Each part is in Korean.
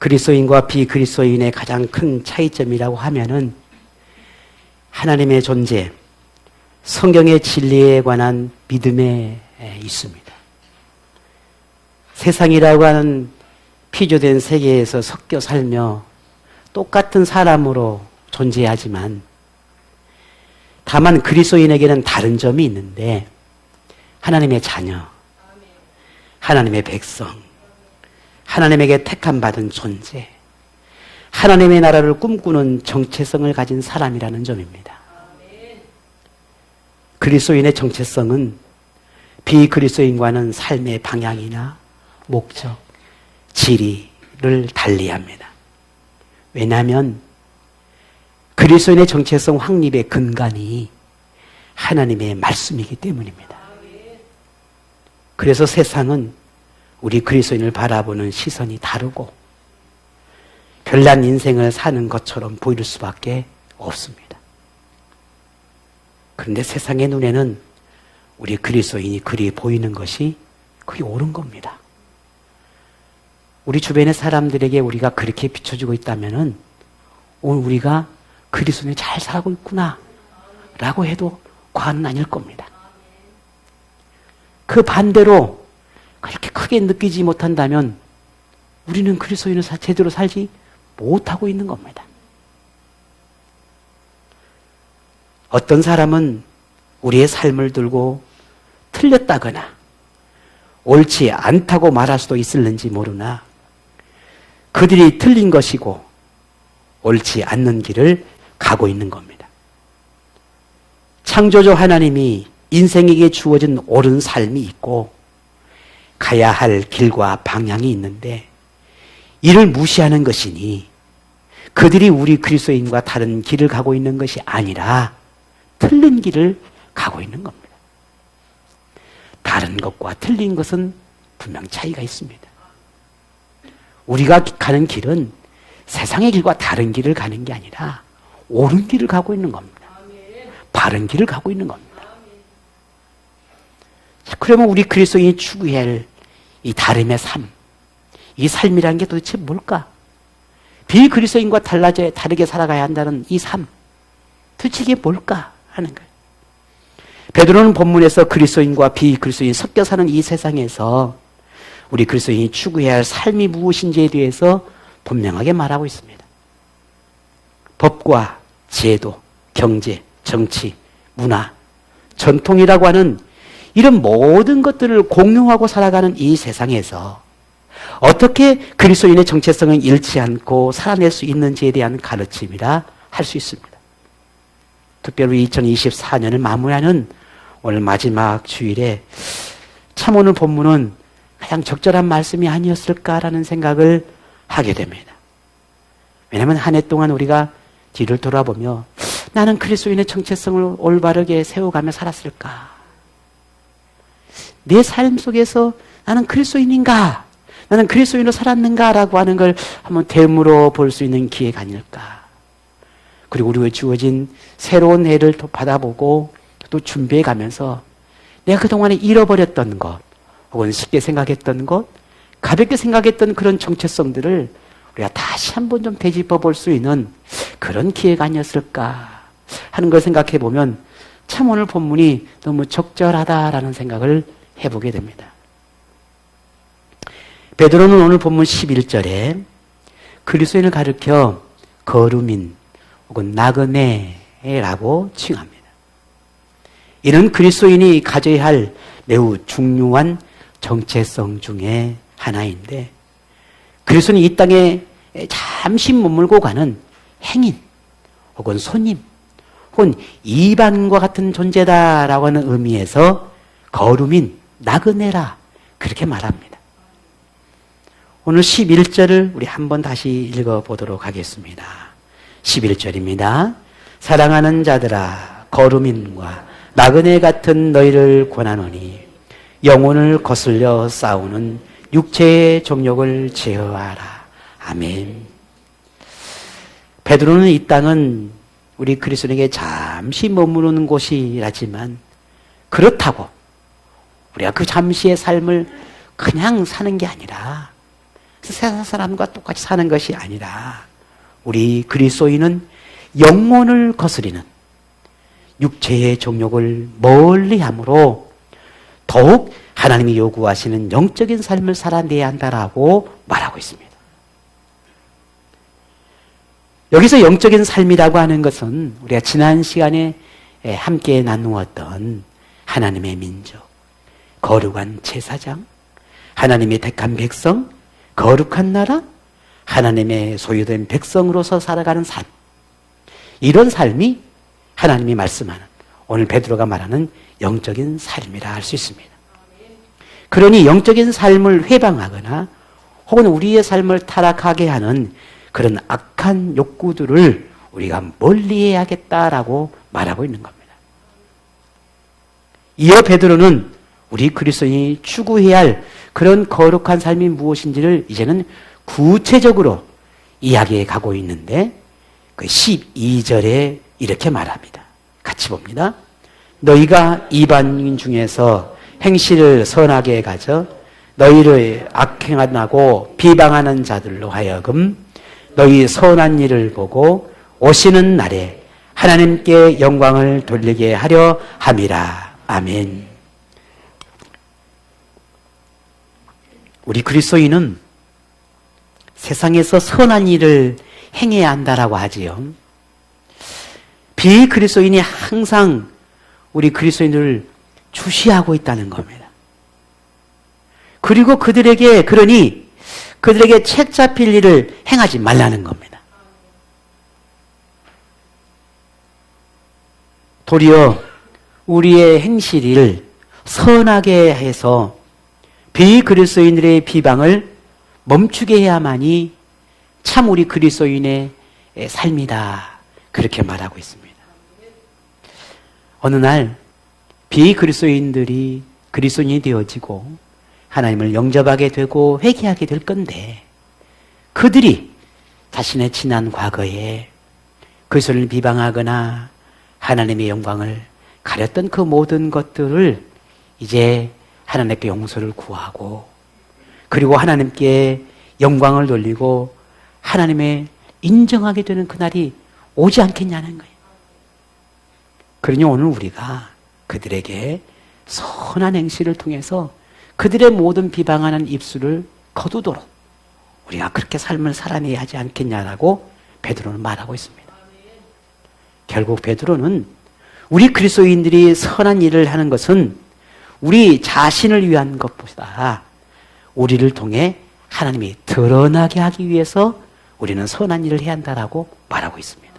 그리스도인과 비그리스도인의 가장 큰 차이점이라고 하면은 하나님의 존재, 성경의 진리에 관한 믿음에 있습니다. 세상이라고 하는 피조된 세계에서 섞여 살며 똑같은 사람으로 존재하지만 다만 그리스도인에게는 다른 점이 있는데 하나님의 자녀, 하나님의 백성, 하나님에게 택함받은 존재, 하나님의 나라를 꿈꾸는 정체성을 가진 사람이라는 점입니다. 그리스도인의 정체성은 비그리스도인과는 삶의 방향이나 목적, 지리를 달리합니다. 왜냐하면 그리스도인의 정체성 확립의 근간이 하나님의 말씀이기 때문입니다. 그래서 세상은 우리 그리스도인을 바라보는 시선이 다르고 별난 인생을 사는 것처럼 보일 수밖에 없습니다. 그런데 세상의 눈에는 우리 그리스도인이 그리 보이는 것이 그게 옳은 겁니다. 우리 주변의 사람들에게 우리가 그렇게 비춰주고 있다면은 오늘 우리가 그리스도인이 잘 살고 있구나 라고 해도 과언은 아닐 겁니다. 그 반대로 그렇게 크게 느끼지 못한다면 우리는 그리스도인을 제대로 살지 못하고 있는 겁니다. 어떤 사람은 우리의 삶을 들고 틀렸다거나 옳지 않다고 말할 수도 있을는지 모르나 그들이 틀린 것이고 옳지 않는 길을 가고 있는 겁니다. 창조주 하나님이 인생에게 주어진 옳은 삶이 있고 가야 할 길과 방향이 있는데 이를 무시하는 것이니 그들이 우리 그리스도인과 다른 길을 가고 있는 것이 아니라 틀린 길을 가고 있는 겁니다. 다른 것과 틀린 것은 분명 차이가 있습니다. 우리가 가는 길은 세상의 길과 다른 길을 가는 게 아니라 옳은 길을 가고 있는 겁니다. 바른 길을 가고 있는 겁니다. 자, 그러면 우리 그리스도인이 추구해야 할 이 다름의 삶, 이 삶이라는 게 도대체 뭘까? 비그리스도인과 다르게 살아가야 한다는 이 삶, 도대체 이게 뭘까 하는 거예요. 베드로는 본문에서 그리스도인과 비그리스도인 섞여 사는 이 세상에서 우리 그리스도인이 추구해야 할 삶이 무엇인지에 대해서 분명하게 말하고 있습니다. 법과 제도, 경제, 정치, 문화, 전통이라고 하는 이런 모든 것들을 공유하고 살아가는 이 세상에서 어떻게 그리스도인의 정체성을 잃지 않고 살아낼 수 있는지에 대한 가르침이라 할 수 있습니다. 특별히 2024년을 마무리하는 오늘 마지막 주일에 참 오늘 본문은 가장 적절한 말씀이 아니었을까라는 생각을 하게 됩니다. 왜냐하면 한 해 동안 우리가 뒤를 돌아보며 나는 그리스도인의 정체성을 올바르게 세워가며 살았을까? 내 삶 속에서 나는 그리스도인인가? 나는 그리스도인으로 살았는가? 라고 하는 걸 한번 되물어 볼 수 있는 기회가 아닐까? 그리고 우리가 주어진 새로운 해를 또 받아보고 또 준비해 가면서 내가 그동안에 잃어버렸던 것, 혹은 쉽게 생각했던 것, 가볍게 생각했던 그런 정체성들을 우리가 다시 한번 좀 되짚어 볼 수 있는 그런 기회가 아니었을까 하는 걸 생각해 보면 참 오늘 본문이 너무 적절하다라는 생각을 해보게 됩니다. 베드로는 오늘 본문 11절에 그리스도인을 가리켜 거루민 혹은 나그네라고 칭합니다. 이는 그리스도인이 가져야 할 매우 중요한 정체성 중에 하나인데 그리스도는 이 땅에 잠시 머물고 가는 행인 혹은 손님 혹은 이방인과 같은 존재다라고 하는 의미에서 거루민, 나그네라 그렇게 말합니다. 오늘 11절을 우리 한번 다시 읽어보도록 하겠습니다. 11절입니다. 사랑하는 자들아 거루민과 나그네 같은 너희를 권하노니 영혼을 거슬려 싸우는 육체의 정욕을 제어하라. 아멘. 베드로는 이 땅은 우리 그리스도인에게 잠시 머무르는 곳이라지만 그렇다고 우리가 그 잠시의 삶을 그냥 사는 게 아니라 세상 사람과 똑같이 사는 것이 아니라 우리 그리스도인은 영혼을 거스리는 육체의 정욕을 멀리함으로 더욱 하나님이 요구하시는 영적인 삶을 살아내야 한다라고 말하고 있습니다. 여기서 영적인 삶이라고 하는 것은 우리가 지난 시간에 함께 나누었던 하나님의 민족, 거룩한 제사장, 하나님의 택한 백성, 거룩한 나라, 하나님의 소유된 백성으로서 살아가는 삶, 이런 삶이 하나님이 말씀하는 오늘 베드로가 말하는 영적인 삶이라 할 수 있습니다. 그러니 영적인 삶을 회방하거나 혹은 우리의 삶을 타락하게 하는 그런 악한 욕구들을 우리가 멀리해야겠다라고 말하고 있는 겁니다. 이어 베드로는 우리 그리스도인이 추구해야 할 그런 거룩한 삶이 무엇인지를 이제는 구체적으로 이야기해 가고 있는데 그 12절에 이렇게 말합니다. 같이 봅니다. 너희가 이방인 중에서 행실을 선하게 가져 너희를 악행하고 비방하는 자들로 하여금 너희 선한 일을 보고 오시는 날에 하나님께 영광을 돌리게 하려 함이라. 아멘. 우리 그리스도인은 세상에서 선한 일을 행해야 한다라고 하지요. 비그리스도인이 항상 우리 그리스도인을 주시하고 있다는 겁니다. 그리고 그들에게 책 잡힐 일을 행하지 말라는 겁니다. 도리어 우리의 행실을 선하게 해서 비그리스도인들의 비방을 멈추게 해야만이 참 우리 그리스도인의 삶이다. 그렇게 말하고 있습니다. 어느 날 비그리스도인들이 그리스도인이 되어지고 하나님을 영접하게 되고 회개하게 될 건데 그들이 자신의 지난 과거에 그리스도를 비방하거나 하나님의 영광을 가렸던 그 모든 것들을 이제 하나님께 용서를 구하고 그리고 하나님께 영광을 돌리고 하나님의 인정하게 되는 그날이 오지 않겠냐는 거예요. 그러니 오늘 우리가 그들에게 선한 행실을 통해서 그들의 모든 비방하는 입술을 거두도록 우리가 그렇게 삶을 살아내야 하지 않겠냐라고 베드로는 말하고 있습니다. 결국 베드로는 우리 그리스도인들이 선한 일을 하는 것은 우리 자신을 위한 것보다 우리를 통해 하나님이 드러나게 하기 위해서 우리는 선한 일을 해야 한다라고 말하고 있습니다.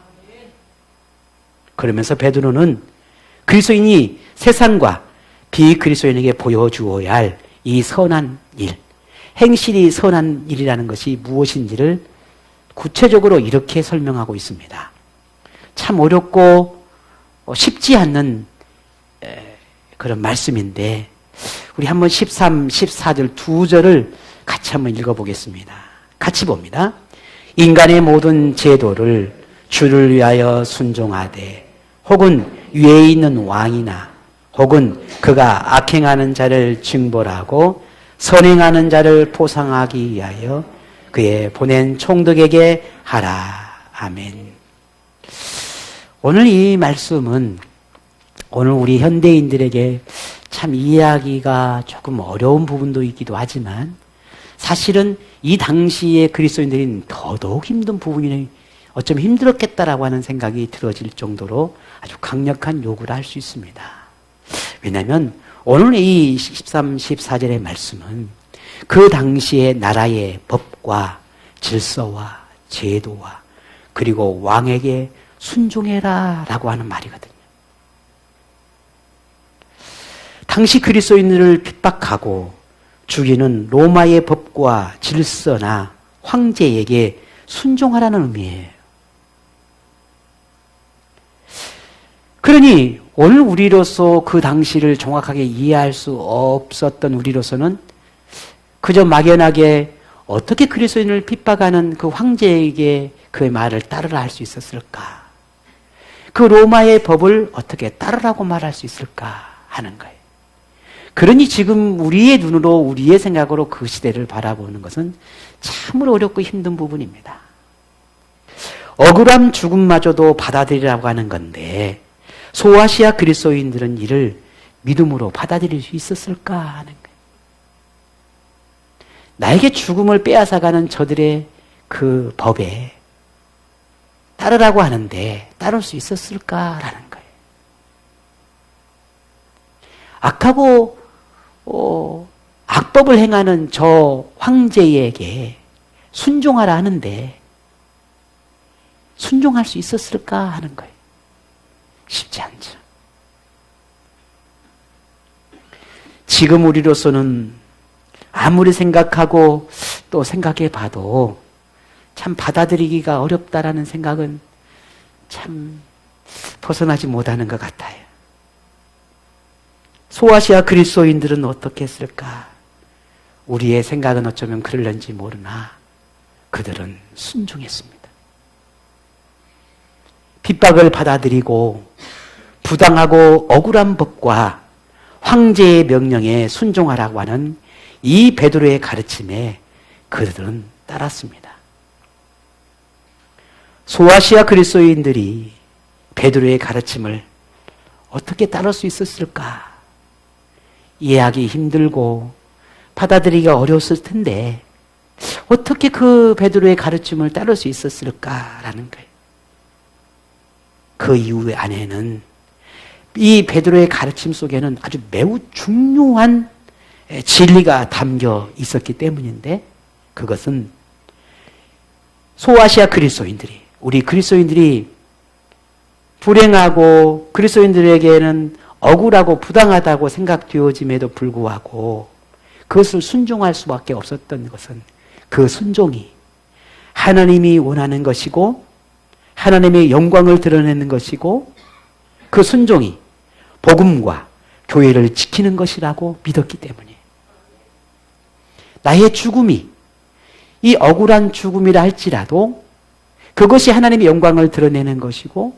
그러면서 베드로는 그리스도인이 세상과 비그리스도인에게 보여주어야 할 이 선한 일, 행실이 선한 일이라는 것이 무엇인지를 구체적으로 이렇게 설명하고 있습니다. 참 어렵고 쉽지 않는 그런 말씀인데 우리 한번 13, 14절 두 절을 같이 한번 읽어보겠습니다. 같이 봅니다. 인간의 모든 제도를 주를 위하여 순종하되 혹은 위에 있는 왕이나 혹은 그가 악행하는 자를 징벌하고 선행하는 자를 보상하기 위하여 그의 보낸 총독에게 하라. 아멘. 오늘 이 말씀은 오늘 우리 현대인들에게 참 이해하기가 조금 어려운 부분도 있기도 하지만 사실은 이 당시에 그리스도인들이 더더욱 힘든 부분이 어쩌면 힘들었겠다라고 하는 생각이 들어질 정도로 아주 강력한 요구를 할 수 있습니다. 왜냐하면 오늘 이 13, 14절의 말씀은 그 당시의 나라의 법과 질서와 제도와 그리고 왕에게 순종해라 라고 하는 말이거든요. 당시 그리스도인들을 핍박하고 죽이는 로마의 법과 질서나 황제에게 순종하라는 의미예요. 그러니 오늘 우리로서 그 당시를 정확하게 이해할 수 없었던 우리로서는 그저 막연하게 어떻게 그리스도인을 핍박하는 그 황제에게 그의 말을 따르라 할 수 있었을까? 그 로마의 법을 어떻게 따르라고 말할 수 있을까 하는 거예요. 그러니 지금 우리의 눈으로 우리의 생각으로 그 시대를 바라보는 것은 참으로 어렵고 힘든 부분입니다. 억울한 죽음마저도 받아들이라고 하는 건데 소아시아 그리스도인들은 이를 믿음으로 받아들일 수 있었을까 하는 거예요. 나에게 죽음을 빼앗아가는 저들의 그 법에 따르라고 하는데 따를 수 있었을까라는 거예요. 악하고 악법을 행하는 저 황제에게 순종하라 하는데 순종할 수 있었을까 하는 거예요. 쉽지 않죠. 지금 우리로서는 아무리 생각하고 또 생각해 봐도 참 받아들이기가 어렵다라는 생각은 참 벗어나지 못하는 것 같아요. 소아시아 그리스도인들은 어떻게 했을까? 우리의 생각은 어쩌면 그럴는지 모르나 그들은 순종했습니다. 핍박을 받아들이고 부당하고 억울한 법과 황제의 명령에 순종하라고 하는 이 베드로의 가르침에 그들은 따랐습니다. 소아시아 그리스도인들이 베드로의 가르침을 어떻게 따를 수 있었을까? 이해하기 힘들고 받아들이기가 어려웠을 텐데 어떻게 그 베드로의 가르침을 따를 수 있었을까라는 거예요. 그 이후 안에는 이 베드로의 가르침 속에는 아주 매우 중요한 진리가 담겨 있었기 때문인데 그것은 소아시아 그리스도인들이 우리 그리스도인들이 불행하고 그리스도인들에게는 억울하고 부당하다고 생각되어짐에도 불구하고 그것을 순종할 수밖에 없었던 것은 그 순종이 하나님이 원하는 것이고 하나님의 영광을 드러내는 것이고 그 순종이 복음과 교회를 지키는 것이라고 믿었기 때문이에요. 나의 죽음이 이 억울한 죽음이라 할지라도 그것이 하나님의 영광을 드러내는 것이고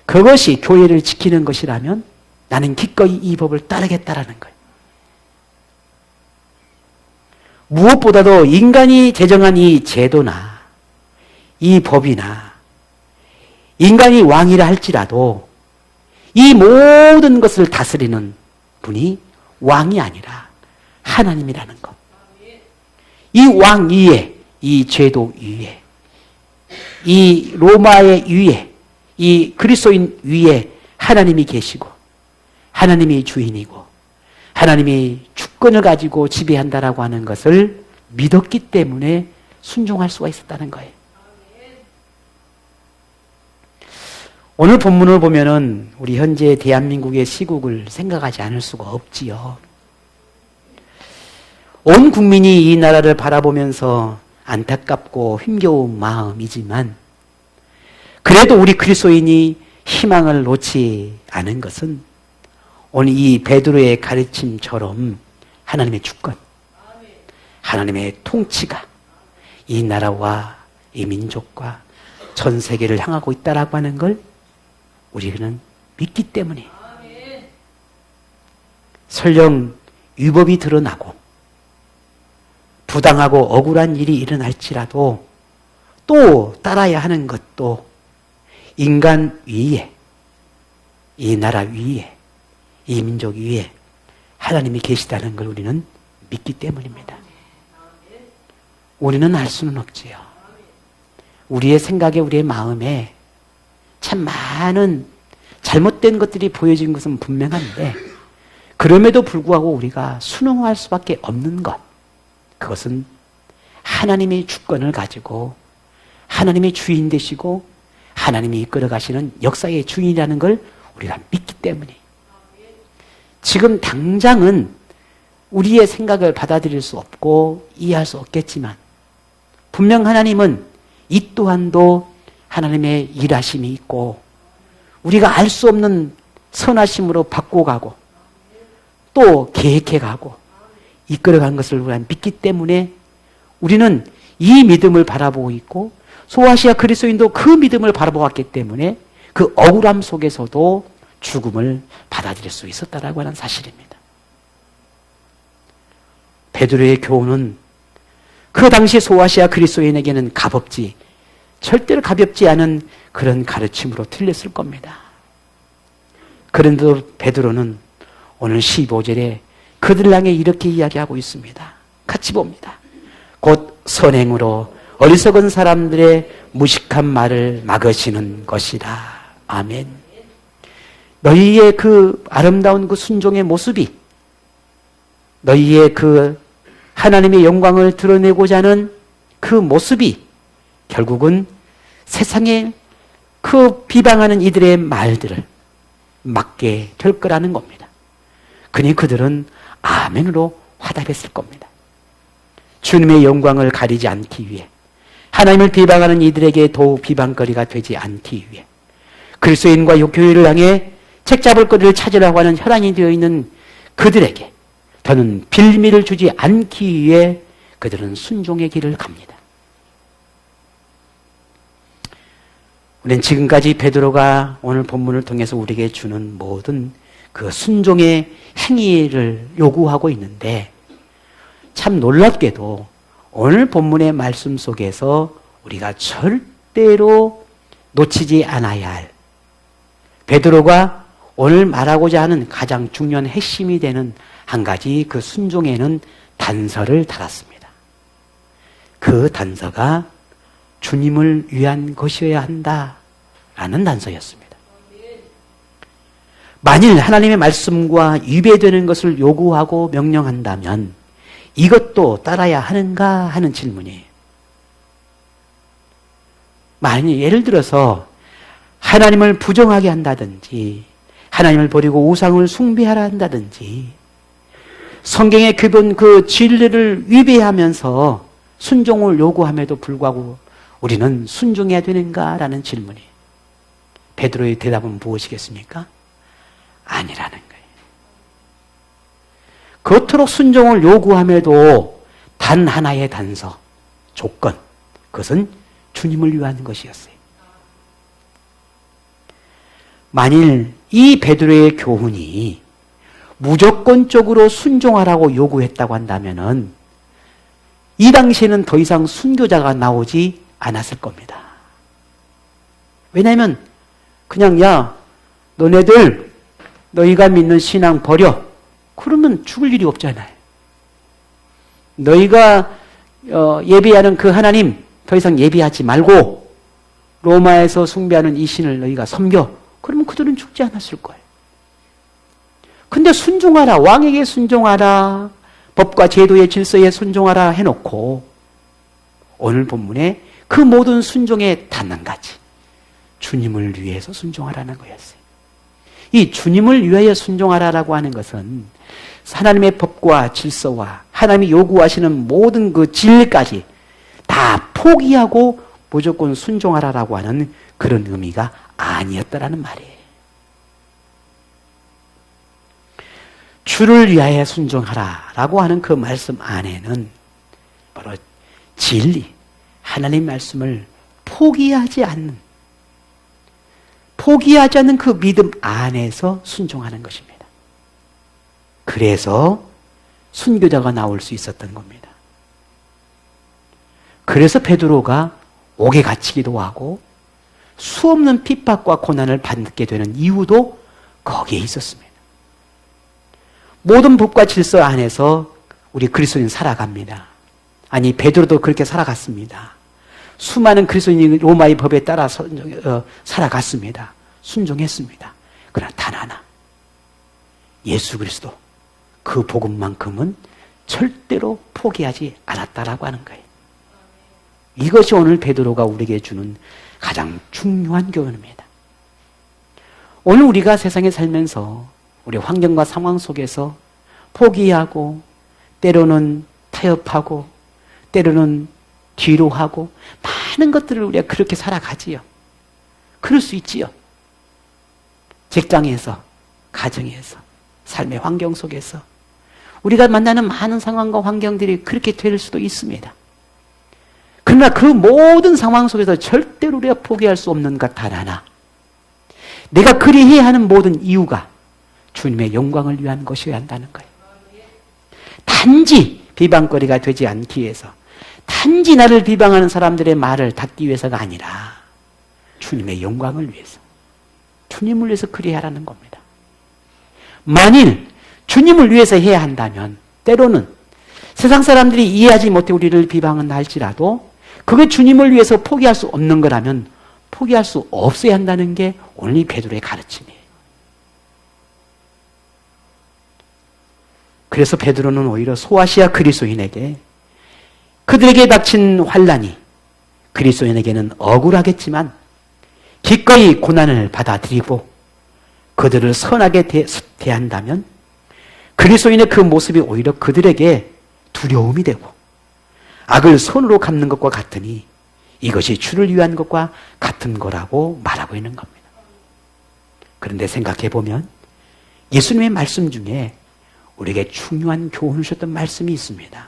그것이 교회를 지키는 것이라면 나는 기꺼이 이 법을 따르겠다라는 거예요. 무엇보다도 인간이 제정한 이 제도나 이 법이나 인간이 왕이라 할지라도 이 모든 것을 다스리는 분이 왕이 아니라 하나님이라는 것. 이 왕 위에, 이 제도 위에, 이 로마의 위에, 이 그리스도인 위에 하나님이 계시고 하나님이 주인이고 하나님이 주권을 가지고 지배한다라고 하는 것을 믿었기 때문에 순종할 수가 있었다는 거예요. 오늘 본문을 보면은 우리 현재 대한민국의 시국을 생각하지 않을 수가 없지요. 온 국민이 이 나라를 바라보면서 안타깝고 힘겨운 마음이지만 그래도 우리 그리스도인이 희망을 놓지 않은 것은 오늘 이 베드로의 가르침처럼 하나님의 주권, 하나님의 통치가 이 나라와 이 민족과 전 세계를 향하고 있다라고 하는 걸 우리는 믿기 때문에 설령 위법이 드러나고 부당하고 억울한 일이 일어날지라도 또 따라야 하는 것도 인간 위에 이 나라 위에 이 민족 위에 하나님이 계시다는 걸 우리는 믿기 때문입니다. 우리는 알 수는 없지요. 우리의 생각에 우리의 마음에 참 많은 잘못된 것들이 보여진 것은 분명한데 그럼에도 불구하고 우리가 순응할 수밖에 없는 것 그것은 하나님의 주권을 가지고 하나님의 주인 되시고 하나님이 이끌어 가시는 역사의 주인이라는 걸 우리가 믿기 때문에 지금 당장은 우리의 생각을 받아들일 수 없고 이해할 수 없겠지만 분명 하나님은 이 또한도 하나님의 일하심이 있고 우리가 알 수 없는 선하심으로 바꿔가고 또 계획해가고 이끌어간 것을 우리가 믿기 때문에 우리는 이 믿음을 바라보고 있고 소아시아 그리스도인도 그 믿음을 바라보았기 때문에 그 억울함 속에서도 죽음을 받아들일 수 있었다라고 하는 사실입니다. 베드로의 교훈은 그 당시 소아시아 그리스도인에게는 절대로 가볍지 않은 그런 가르침으로 틀렸을 겁니다. 그런데도 베드로는 오늘 15절에 그들을 향해 이렇게 이야기하고 있습니다. 같이 봅니다. 곧 선행으로 어리석은 사람들의 무식한 말을 막으시는 것이다. 아멘. 너희의 그 아름다운 그 순종의 모습이, 너희의 그 하나님의 영광을 드러내고자 하는 그 모습이 결국은 세상에 그 비방하는 이들의 말들을 막게 될 거라는 겁니다. 그니 그들은 아멘으로 화답했을 겁니다. 주님의 영광을 가리지 않기 위해, 하나님을 비방하는 이들에게 더욱 비방거리가 되지 않기 위해, 그리스도인과 교회를 향해 책잡을 거리를 찾으라고 하는 혈안이 되어 있는 그들에게 더는 빌미를 주지 않기 위해 그들은 순종의 길을 갑니다. 우리는 지금까지 베드로가 오늘 본문을 통해서 우리에게 주는 모든 그 순종의 행위를 요구하고 있는데, 참 놀랍게도 오늘 본문의 말씀 속에서 우리가 절대로 놓치지 않아야 할, 베드로가 오늘 말하고자 하는 가장 중요한 핵심이 되는 한 가지 그 순종에는 단서를 달았습니다. 그 단서가 주님을 위한 것이어야 한다라는 단서였습니다. 만일 하나님의 말씀과 위배되는 것을 요구하고 명령한다면 이것도 따라야 하는가 하는 질문이에요. 만일 예를 들어서 하나님을 부정하게 한다든지, 하나님을 버리고 우상을 숭배하라 한다든지, 성경의 기본 그 진리를 위배하면서 순종을 요구함에도 불구하고 우리는 순종해야 되는가라는 질문이, 베드로의 대답은 무엇이겠습니까? 아니라는 거예요. 그토록 순종을 요구함에도 단 하나의 단서, 조건, 그것은 주님을 위한 것이었어요. 만일 이 베드로의 교훈이 무조건적으로 순종하라고 요구했다고 한다면은 이 당시에는 더 이상 순교자가 나오지 않았을 겁니다. 왜냐하면 그냥 야, 너네들 너희가 믿는 신앙 버려. 그러면 죽을 일이 없잖아요. 너희가 예배하는 그 하나님 더 이상 예배하지 말고 로마에서 숭배하는 이 신을 너희가 섬겨. 그러면 그들은 죽지 않았을 거예요. 근데 순종하라, 왕에게 순종하라, 법과 제도의 질서에 순종하라 해놓고 오늘 본문에 그 모든 순종의 단 한 가지, 주님을 위해서 순종하라는 거였어요. 이 주님을 위하여 순종하라라고 하는 것은 하나님의 법과 질서와 하나님이 요구하시는 모든 그 진리까지 다 포기하고 무조건 순종하라라고 하는 그런 의미가 아니었다라는 말이에요. 주를 위하여 순종하라라고 하는 그 말씀 안에는 바로 진리, 하나님 말씀을 포기하지 않는 그 믿음 안에서 순종하는 것입니다. 그래서 순교자가 나올 수 있었던 겁니다. 그래서 베드로가 옥에 갇히기도 하고 수없는 핍박과 고난을 받게 되는 이유도 거기에 있었습니다. 모든 법과 질서 안에서 우리 그리스도인 살아갑니다. 아니, 베드로도 그렇게 살아갔습니다. 수많은 그리스도인이 로마의 법에 따라서 살아갔습니다. 순종했습니다. 그러나 단 하나, 예수 그리스도 그 복음만큼은 절대로 포기하지 않았다라고 하는 거예요. 이것이 오늘 베드로가 우리에게 주는 가장 중요한 교훈입니다. 오늘 우리가 세상에 살면서 우리 환경과 상황 속에서 포기하고 때로는 타협하고 때로는 뒤로 하고 많은 것들을 우리가 그렇게 살아가지요. 그럴 수 있지요. 직장에서, 가정에서, 삶의 환경 속에서 우리가 만나는 많은 상황과 환경들이 그렇게 될 수도 있습니다. 그러나 그 모든 상황 속에서 절대로 우리가 포기할 수 없는 것 단 하나, 내가 그리해야 하는 모든 이유가 주님의 영광을 위한 것이어야 한다는 거예요. 단지 비방거리가 되지 않기 위해서, 단지 나를 비방하는 사람들의 말을 닫기 위해서가 아니라 주님의 영광을 위해서, 주님을 위해서 그리 하라는 겁니다. 만일 주님을 위해서 해야 한다면 때로는 세상 사람들이 이해하지 못해 우리를 비방한다 할지라도 그게 주님을 위해서 포기할 수 없는 거라면 포기할 수 없어야 한다는 게 오늘 이 베드로의 가르침이에요. 그래서 베드로는 오히려 소아시아 그리스도인에게 그들에게 닥친 환난이 그리스도인에게는 억울하겠지만 기꺼이 고난을 받아들이고 그들을 선하게 대한다면 그리스도인의 그 모습이 오히려 그들에게 두려움이 되고 악을 손으로 갚는 것과 같으니 이것이 주를 위한 것과 같은 거라고 말하고 있는 겁니다. 그런데 생각해 보면 예수님의 말씀 중에 우리에게 중요한 교훈을 주셨던 말씀이 있습니다.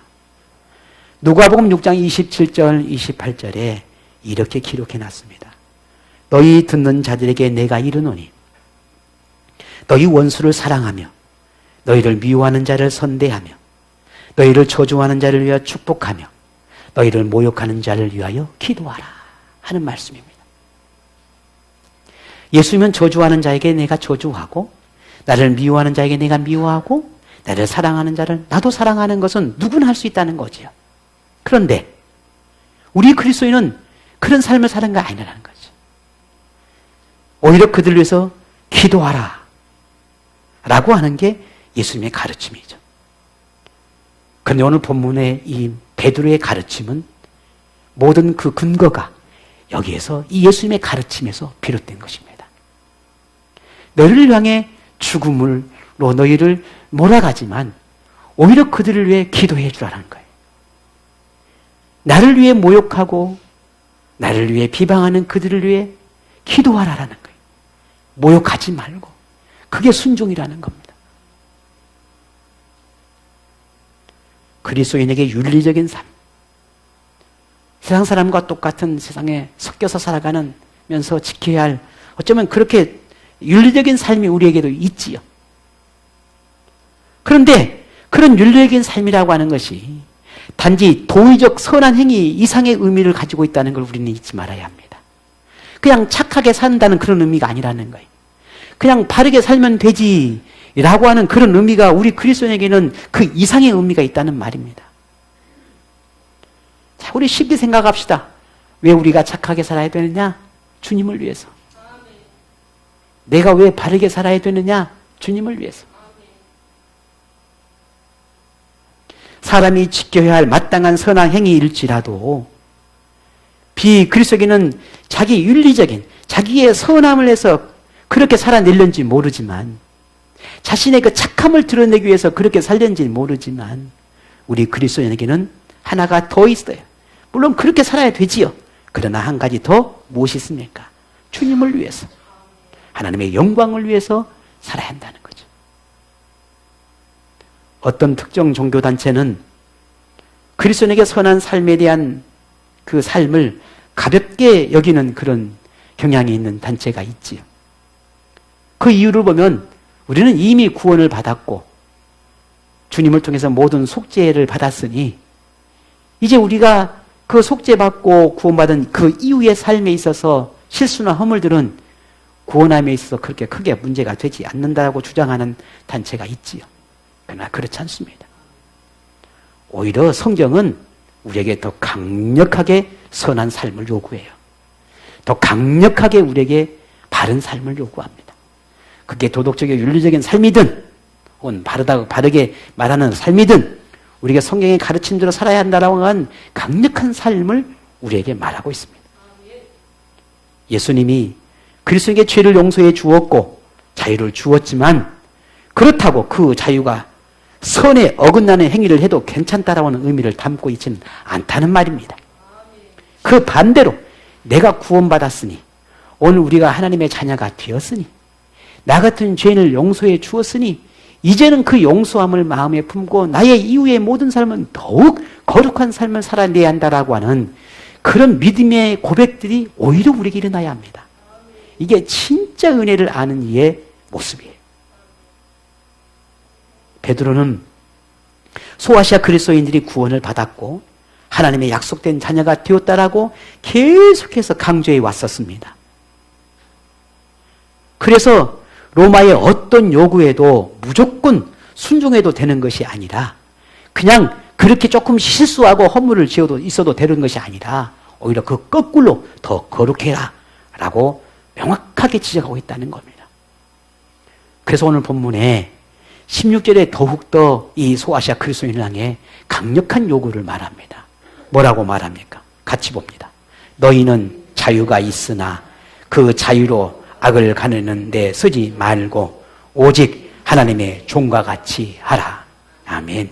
누가복음 6장 27절 28절에 이렇게 기록해 놨습니다. 너희 듣는 자들에게 내가 이르노니 너희 원수를 사랑하며 너희를 미워하는 자를 선대하며 너희를 저주하는 자를 위하여 축복하며 너희를 모욕하는 자를 위하여 기도하라 하는 말씀입니다. 예수님은 저주하는 자에게 내가 저주하고 나를 미워하는 자에게 내가 미워하고 나를 사랑하는 자를 나도 사랑하는 것은 누구나 할 수 있다는 거지요. 그런데 우리 그리스도인은 그런 삶을 사는 거 아니라는 거죠. 오히려 그들을 위해서 기도하라 라고 하는 게 예수님의 가르침이죠. 그런데 오늘 본문의 이 베드로의 가르침은 모든 그 근거가 여기에서 이 예수님의 가르침에서 비롯된 것입니다. 너희를 향해 죽음으로 너희를 몰아가지만 오히려 그들을 위해 기도해 주라는 거예요. 나를 위해 모욕하고 나를 위해 비방하는 그들을 위해 기도하라라는 거예요. 모욕하지 말고. 그게 순종이라는 겁니다. 그리스도인에게 윤리적인 삶. 세상 사람과 똑같은 세상에 섞여서 살아가면서 지켜야 할 어쩌면 그렇게 윤리적인 삶이 우리에게도 있지요. 그런데 그런 윤리적인 삶이라고 하는 것이 단지 도의적 선한 행위 이상의 의미를 가지고 있다는 걸 우리는 잊지 말아야 합니다. 그냥 착하게 산다는 그런 의미가 아니라는 거예요. 그냥 바르게 살면 되지라고 하는 그런 의미가 우리 그리스도인에게는 그 이상의 의미가 있다는 말입니다. 자, 우리 쉽게 생각합시다. 왜 우리가 착하게 살아야 되느냐? 주님을 위해서. 내가 왜 바르게 살아야 되느냐? 주님을 위해서. 사람이 지켜야 할 마땅한 선한 행위일지라도 비그리스도인은 자기 윤리적인 자기의 선함을 해서 그렇게 살아내려는지 모르지만 자신의 그 착함을 드러내기 위해서 그렇게 살렸는지 모르지만 우리 그리스도인에게는 하나가 더 있어요. 물론 그렇게 살아야 되지요. 그러나 한 가지 더 무엇이 있습니까? 주님을 위해서 하나님의 영광을 위해서 살아야 한다는 거죠. 어떤 특정 종교단체는 그리스도인에게 선한 삶에 대한 그 삶을 가볍게 여기는 그런 경향이 있는 단체가 있지요. 그 이유를 보면 우리는 이미 구원을 받았고 주님을 통해서 모든 속죄를 받았으니 이제 우리가 그 속죄받고 구원받은 그 이후의 삶에 있어서 실수나 허물들은 구원함에 있어서 그렇게 크게 문제가 되지 않는다고 주장하는 단체가 있지요. 그러나 그렇지 않습니다. 오히려 성경은 우리에게 더 강력하게 선한 삶을 요구해요. 더 강력하게 우리에게 바른 삶을 요구합니다. 그게 도덕적이고 윤리적인 삶이든 혹은 바르게 말하는 삶이든 우리가 성경의 가르침대로 살아야 한다라고 하는 강력한 삶을 우리에게 말하고 있습니다. 예수님이 그리스도에게 죄를 용서해 주었고 자유를 주었지만 그렇다고 그 자유가 선에 어긋나는 행위를 해도 괜찮다라고 하는 의미를 담고 있지는 않다는 말입니다. 그 반대로 내가 구원받았으니 오늘 우리가 하나님의 자녀가 되었으니 나 같은 죄인을 용서해 주었으니 이제는 그 용서함을 마음에 품고 나의 이후의 모든 삶은 더욱 거룩한 삶을 살아내야 한다라고 하는 그런 믿음의 고백들이 오히려 우리에게 일어나야 합니다. 이게 진짜 은혜를 아는 이의 모습이에요. 베드로는 소아시아 그리스도인들이 구원을 받았고 하나님의 약속된 자녀가 되었다라고 계속해서 강조해 왔었습니다. 그래서 로마의 어떤 요구에도 무조건 순종해도 되는 것이 아니라 그냥 그렇게 조금 실수하고 허물을 지어도 있어도 되는 것이 아니라 오히려 그 거꾸로 더 거룩해라 라고 명확하게 지적하고 있다는 겁니다. 그래서 오늘 본문에 16절에 더욱더 이 소아시아 그리스도인을 향해 강력한 요구를 말합니다. 뭐라고 말합니까? 같이 봅니다. 너희는 자유가 있으나 그 자유로 악을 가르는 데 서지 말고 오직 하나님의 종과 같이 하라. 아멘.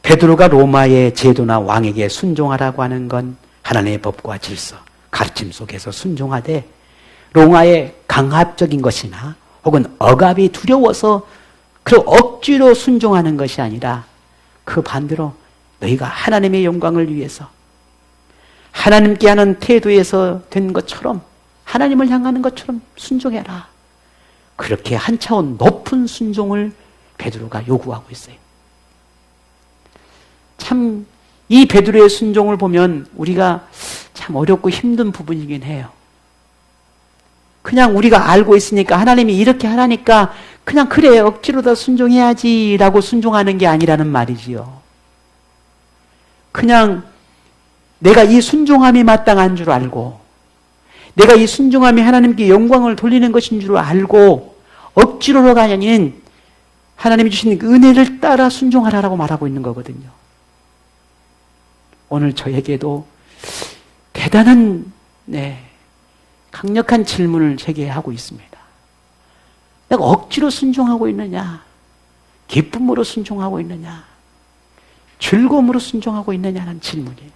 베드로가 로마의 제도나 왕에게 순종하라고 하는 건 하나님의 법과 질서, 가르침 속에서 순종하되 로마의 강압적인 것이나 혹은 억압이 두려워서 그 억지로 순종하는 것이 아니라 그 반대로 너희가 하나님의 영광을 위해서 하나님께 하는 태도에서 된 것처럼 하나님을 향하는 것처럼 순종해라. 그렇게 한 차원 높은 순종을 베드로가 요구하고 있어요. 참 이 베드로의 순종을 보면 우리가 참 어렵고 힘든 부분이긴 해요. 그냥 우리가 알고 있으니까 하나님이 이렇게 하라니까 그냥 그래 억지로 다 순종해야지 라고 순종하는 게 아니라는 말이지요. 그냥 내가 이 순종함이 마땅한 줄 알고 내가 이 순종함이 하나님께 영광을 돌리는 것인 줄 알고 억지로가 아닌 하나님이 주신 은혜를 따라 순종하라고 말하고 있는 거거든요. 오늘 저에게도 대단한 강력한 질문을 제게 하고 있습니다. 내가 억지로 순종하고 있느냐? 기쁨으로 순종하고 있느냐? 즐거움으로 순종하고 있느냐는 질문이에요.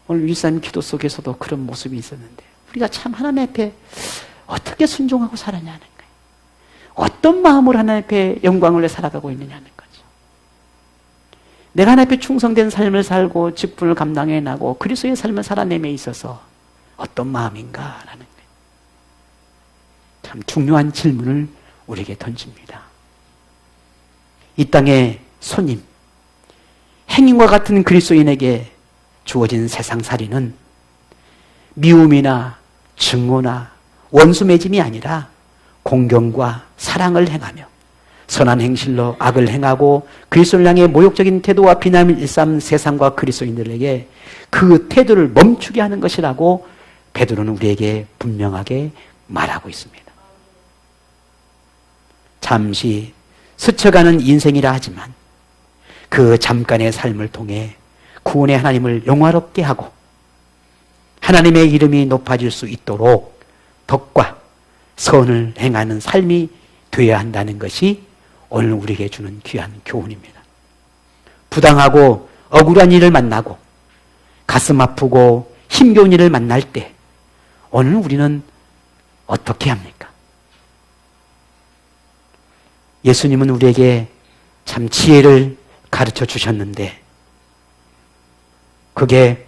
오늘 일산 기도 속에서도 그런 모습이 있었는데 우리가 참 하나님 앞에 어떻게 순종하고 살았냐는 거예요. 어떤 마음으로 하나님 앞에 영광을 살아가고 있느냐는 거죠. 내가 하나님 앞에 충성된 삶을 살고 직분을 감당해 나고 그리스도의 삶을 살아내에 있어서 어떤 마음인가라는 거예요. 참 중요한 질문을 우리에게 던집니다. 이 땅의 손님, 행인과 같은 그리스도인에게 주어진 세상살이는 미움이나 증오나 원수 맺음이 아니라 공경과 사랑을 행하며 선한 행실로 악을 행하고 그리스도를 향해 모욕적인 태도와 비난을 일삼는 세상과 그리스도인들에게 그 태도를 멈추게 하는 것이라고 베드로는 우리에게 분명하게 말하고 있습니다. 잠시 스쳐가는 인생이라 하지만 그 잠깐의 삶을 통해 구원의 하나님을 영화롭게 하고 하나님의 이름이 높아질 수 있도록 덕과 선을 행하는 삶이 되어야 한다는 것이 오늘 우리에게 주는 귀한 교훈입니다. 부당하고 억울한 일을 만나고 가슴 아프고 힘겨운 일을 만날 때 오늘 우리는 어떻게 합니까? 예수님은 우리에게 참 지혜를 가르쳐 주셨는데 그게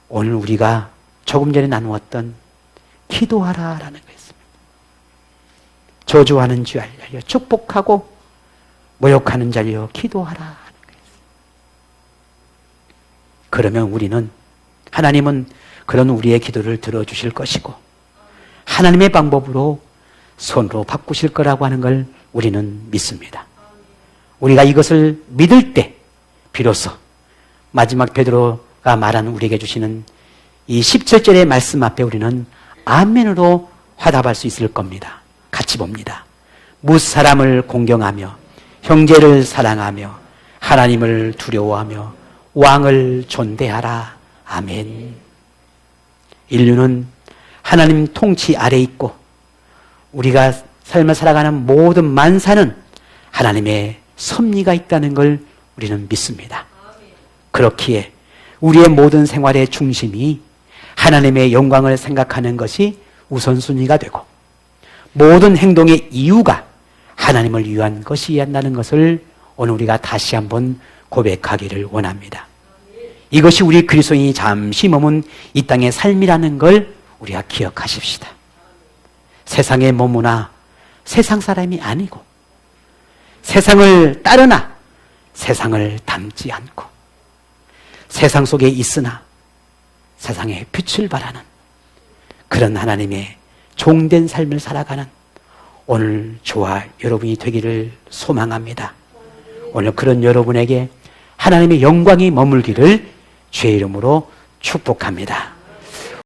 오늘 우리가 조금 전에 나누었던 기도하라라는 거였습니다. 저주하는 자 알려 축복하고 모욕하는 자 알려 기도하라 하는 거였습니다. 그러면 우리는 하나님은 그런 우리의 기도를 들어주실 것이고 하나님의 방법으로 손으로 바꾸실 거라고 하는 걸 우리는 믿습니다. 우리가 이것을 믿을 때 비로소 마지막 베드로가 말하는 우리에게 주시는 이 17절의 말씀 앞에 우리는 아멘으로 화답할 수 있을 겁니다. 같이 봅니다. 무사람을 공경하며 형제를 사랑하며 하나님을 두려워하며 왕을 존대하라. 아멘. 인류는 하나님 통치 아래 있고 우리가 삶을 살아가는 모든 만사는 하나님의 섭리가 있다는 걸 우리는 믿습니다. 그렇기에 우리의 모든 생활의 중심이 하나님의 영광을 생각하는 것이 우선순위가 되고 모든 행동의 이유가 하나님을 위한 것이어야 한다는 것을 오늘 우리가 다시 한번 고백하기를 원합니다. 이것이 우리 그리스도인이 잠시 머문 이 땅의 삶이라는 걸 우리가 기억하십시다. 세상의 머무나 세상 사람이 아니고 세상을 따르나 세상을 닮지 않고 세상 속에 있으나 세상의 빛을 발하는 그런 하나님의 종된 삶을 살아가는 오늘 저와 여러분이 되기를 소망합니다. 오늘 그런 여러분에게 하나님의 영광이 머물기를 주의 이름으로 축복합니다.